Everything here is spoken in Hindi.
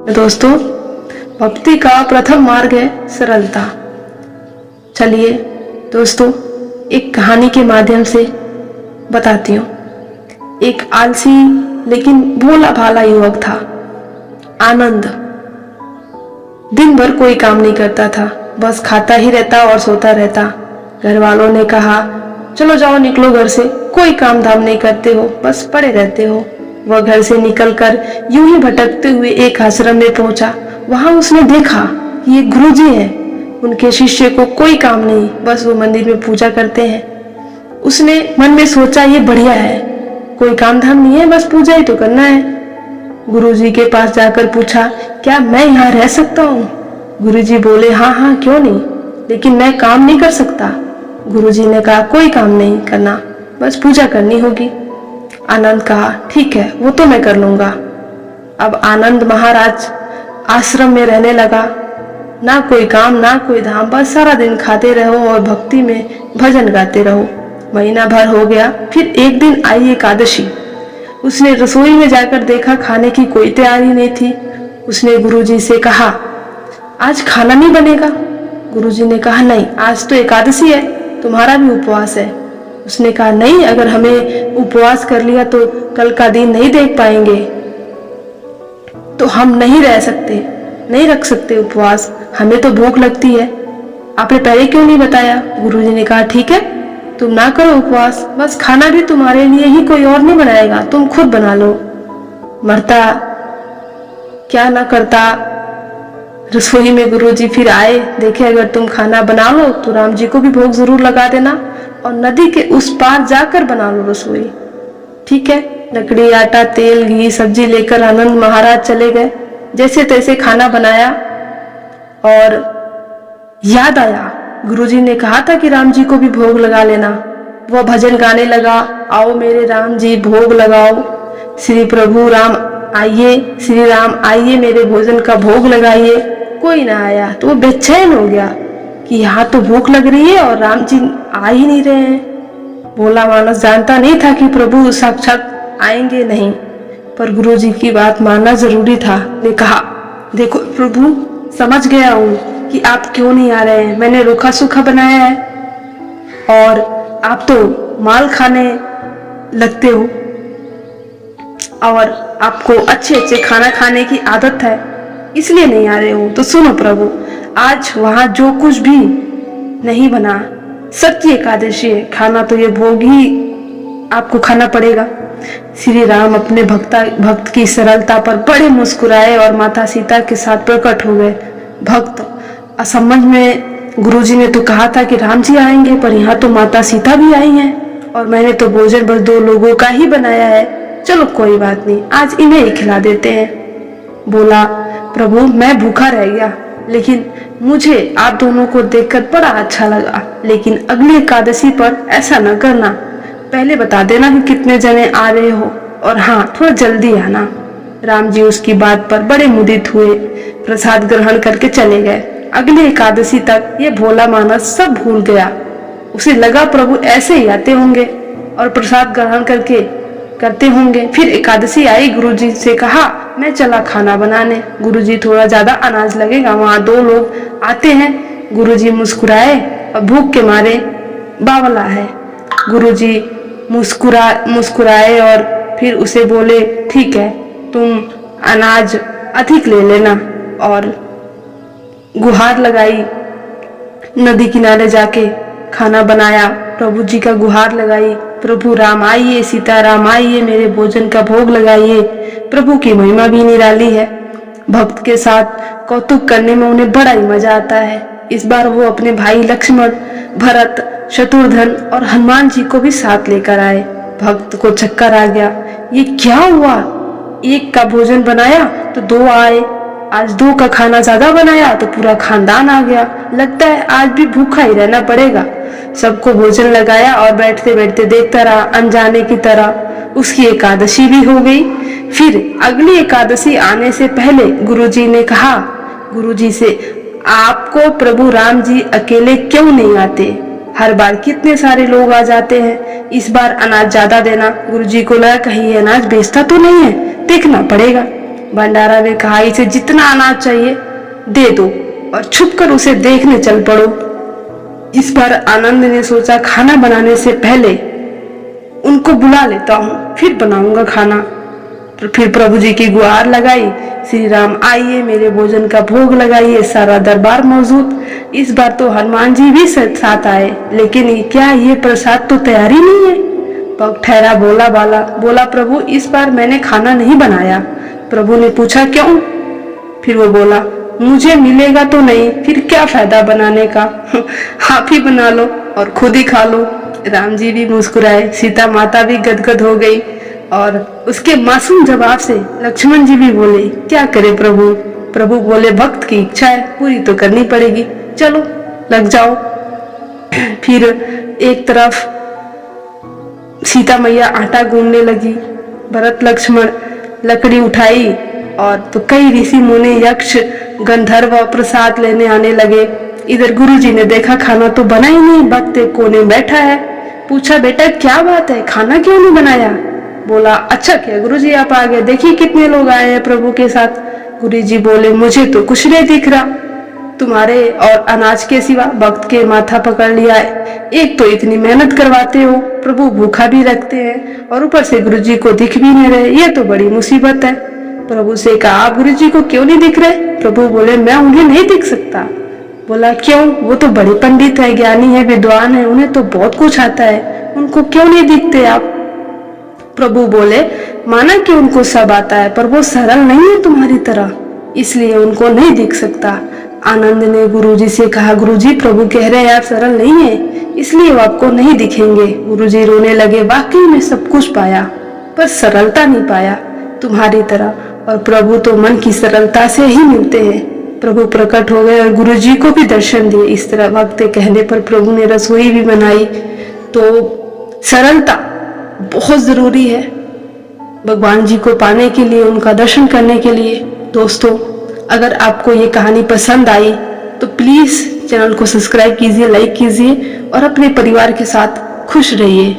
दोस्तों, भक्ति का प्रथम मार्ग है सरलता। चलिए दोस्तों, एक कहानी के माध्यम से बताती हूँ। एक आलसी लेकिन भोला भाला युवक था, आनंद। दिन भर कोई काम नहीं करता था, बस खाता ही रहता और सोता रहता। घर वालों ने कहा, चलो जाओ निकलो घर से, कोई काम धाम नहीं करते हो, बस पड़े रहते हो। वह घर से निकलकर यूं ही भटकते हुए एक आश्रम में पहुंचा। वहां उसने देखा कि ये गुरुजी हैं। उनके शिष्य को कोई काम नहीं, बस वो मंदिर में पूजा करते हैं। उसने मन में सोचा, ये बढ़िया है, कोई काम धाम नहीं है, बस पूजा ही तो करना है। गुरुजी के पास जाकर पूछा, क्या मैं यहाँ रह सकता हूँ? गुरुजी बोले, हाँ हाँ क्यों नहीं, लेकिन मैं काम नहीं कर सकता। गुरुजी ने कहा, कोई काम नहीं करना, बस पूजा करनी होगी। आनंद कहा, ठीक है, वो तो मैं कर लूंगा। अब आनंद महाराज आश्रम में रहने लगा। ना कोई काम ना कोई धाम, बस सारा दिन खाते रहो और भक्ति में भजन गाते रहो। महीना भर हो गया। फिर एक दिन आई एकादशी। उसने रसोई में जाकर देखा, खाने की कोई तैयारी नहीं थी। उसने गुरुजी से कहा, आज खाना नहीं बनेगा? गुरुजी ने कहा, नहीं, आज तो एकादशी है, तुम्हारा भी उपवास है। उसने कहा, नहीं, अगर हमें उपवास कर लिया तो कल का दिन नहीं देख पाएंगे, तो हम नहीं रह सकते, नहीं रख सकते उपवास, हमें तो भूख लगती है। आपने पहले क्यों नहीं बताया? गुरुजी ने कहा, ठीक है, तुम ना करो उपवास, बस खाना भी तुम्हारे लिए ही, कोई और नहीं बनाएगा, तुम खुद बना लो। मरता क्या ना करता। रसोई में गुरुजी फिर आए, देखे अगर तुम खाना बना लो तो राम जी को भी भोग जरूर लगा देना, और नदी के उस पार जाकर बना लो रसोई। ठीक है। लकड़ी, आटा, तेल, घी, सब्जी लेकर आनंद महाराज चले गए। जैसे तैसे खाना बनाया और याद आया, गुरुजी ने कहा था कि राम जी को भी भोग लगा लेना। वह भजन गाने लगा, आओ मेरे राम जी भोग लगाओ, श्री प्रभु राम आइए, श्री राम आइए, मेरे भोजन का भोग लगाइए। कोई ना आया तो वो बेचैन हो गया कि यहाँ तो भूख लग रही है और राम जी आ ही नहीं रहे हैं। भोला मानस जानता नहीं था कि प्रभु साक्षात आएंगे नहीं, पर गुरुजी की बात मानना जरूरी था। ने कहा, देखो प्रभु, समझ गया हूँ कि आप क्यों नहीं आ रहे हैं। मैंने रूखा सूखा बनाया है और आप तो माल खाने लगते हो और आपको अच्छे अच्छे खाना खाने की आदत है, इसलिए नहीं आ रहे हो। तो सुनो प्रभु, आज वहां जो कुछ भी नहीं बना, सच्ची एकादशी है, खाना तो ये भोग ही आपको खाना पड़ेगा। श्री राम अपने भक्त की सरलता पर बड़े मुस्कुराए और माता सीता के साथ प्रकट हो गए। भक्त असमझ में, गुरुजी ने तो कहा था कि राम जी आएंगे, पर यहाँ तो माता सीता भी आई हैं और मैंने तो भोजन बस 2 लोगों का ही बनाया है। चलो कोई बात नहीं, आज इन्हें ही खिला देते हैं। बोला, प्रभु मैं भूखा रह गया, लेकिन मुझे आप दोनों को देखकर बड़ा अच्छा लगा, लेकिन अगली एकादशी पर ऐसा न करना, पहले बता देना कि कितने जने आ रहे हो, और हाँ, थोड़ा जल्दी आना। राम जी उसकी बात पर बड़े मुदित हुए, प्रसाद ग्रहण करके चले गए। अगली एकादशी तक ये भोला मानस सब भूल गया। उसे लगा प्रभु ऐसे ही आते होंगे और प्रसाद ग्रहण करते होंगे। फिर एकादशी आई, गुरुजी से कहा, मैं चला खाना बनाने। गुरुजी, थोड़ा ज्यादा अनाज लगेगा, वहां 2 लोग आते हैं। गुरुजी मुस्कुराए और भूख के मारे बावला है। गुरुजी मुस्कुराए और फिर उसे बोले, ठीक है, तुम अनाज अधिक ले लेना। और गुहार लगाई, नदी किनारे जाके खाना बनाया, प्रभु जी का गुहार लगाई, प्रभु राम आइए, सीता राम आइए, मेरे भोजन का भोग लगाइए। प्रभु की महिमा भी निराली है। भक्त के साथ कौतुक करने में उन्हें बड़ा ही मजा आता है। इस बार वो अपने भाई लक्ष्मण, भरत, शत्रुघ्न और हनुमान जी को भी साथ लेकर आए। भक्त को चक्कर आ गया, ये क्या हुआ? एक का भोजन बनाया तो 2 आए, आज 2 का खाना ज्यादा बनाया तो पूरा खानदान आ गया। लगता है आज भी भूखा ही रहना पड़ेगा। सबको भोजन लगाया और बैठते बैठते देखता रहा, अनजाने की तरह। उसकी एकादशी भी हो गई। फिर अगली एकादशी आने से पहले गुरुजी ने कहा, गुरुजी से, आपको प्रभु राम जी अकेले क्यों नहीं आते? हर बार कितने सारे लोग आ जाते हैं, इस बार अनाज ज्यादा देना। गुरुजी को लगा कहीं अनाज बेचता तो नहीं है, देखना पड़ेगा। भंडारा ने कहा, इसे जितना अनाज चाहिए दे दो और छुपकर उसे देखने चल पड़ो। इस पर आनंद ने सोचा, खाना बनाने से पहले उनको बुला लेता हूँ, फिर बनाऊंगा खाना। तो फिर प्रभु जी की गुहार लगाई, श्री राम आइए मेरे भोजन का भोग लगाइए। सारा दरबार मौजूद। इस बार तो हनुमान जी भी साथ आए, लेकिन क्या ये प्रसाद तो तैयारी नहीं है। भक्त ठहरा बोला प्रभु इस बार मैंने खाना नहीं बनाया। प्रभु ने पूछा क्यों? फिर वो बोला, मुझे मिलेगा तो नहीं, फिर क्या फायदा बनाने का, आप ही बना लो और खुद ही खा लो। राम जी भी मुस्कुराए, सीता माता भी गदगद हो गई और उसके मासूम जवाब से लक्ष्मण जी भी बोले, क्या करे प्रभु? प्रभु बोले, भक्त की इच्छा है, पूरी तो करनी पड़ेगी, चलो लग जाओ। फिर एक तरफ सीता मैया आटा गूंदने लगी, भरत लक्ष्मण लकड़ी उठाई और तो कई ऋषि मुनि यक्ष गंधर्व प्रसाद लेने आने लगे। इधर गुरुजी ने देखा खाना तो बना ही नहीं, भक्त एक कोने बैठा है। पूछा, बेटा क्या बात है, खाना क्यों नहीं बनाया? बोला, अच्छा क्या गुरुजी आप आ गए, देखिए कितने लोग आए हैं प्रभु के साथ। गुरुजी बोले, मुझे तो कुछ नहीं दिख रहा, तुम्हारे और अनाज के सिवा। भक्त के माथा पकड़ लिया, एक तो इतनी मेहनत करवाते हो, प्रभु भूखा भी रखते हैं और ऊपर से गुरुजी को दिख भी नहीं रहे, ये तो बड़ी मुसीबत है। प्रभु से कहा, आप गुरुजी को क्यों नहीं दिख रहे? प्रभु बोले, मैं उन्हें नहीं दिख सकता। बोला, क्यों? वो तो बड़े पंडित है, ज्ञानी है, विद्वान है, उन्हें तो बहुत कुछ आता है, उनको क्यों नहीं दिखते आप? प्रभु बोले, माना कि उनको सब आता है, पर वो सरल नहीं है तुम्हारी तरह, इसलिए उनको नहीं दिख सकता। आनंद ने गुरुजी से कहा, गुरुजी प्रभु कह रहे हैं आप सरल नहीं है, इसलिए वो आपको नहीं दिखेंगे। गुरुजी रोने लगे, वाकई में सब कुछ पाया पर सरलता नहीं पाया तुम्हारी तरह, और प्रभु तो मन की सरलता से ही मिलते हैं। प्रभु प्रकट हो गए और गुरुजी को भी दर्शन दिए। इस तरह वक्त के कहने पर प्रभु ने रसोई भी बनाई। तो सरलता बहुत जरूरी है भगवान जी को पाने के लिए, उनका दर्शन करने के लिए। दोस्तों, अगर आपको ये कहानी पसंद आई तो प्लीज चैनल को सब्सक्राइब कीजिए, लाइक कीजिए और अपने परिवार के साथ खुश रहिए।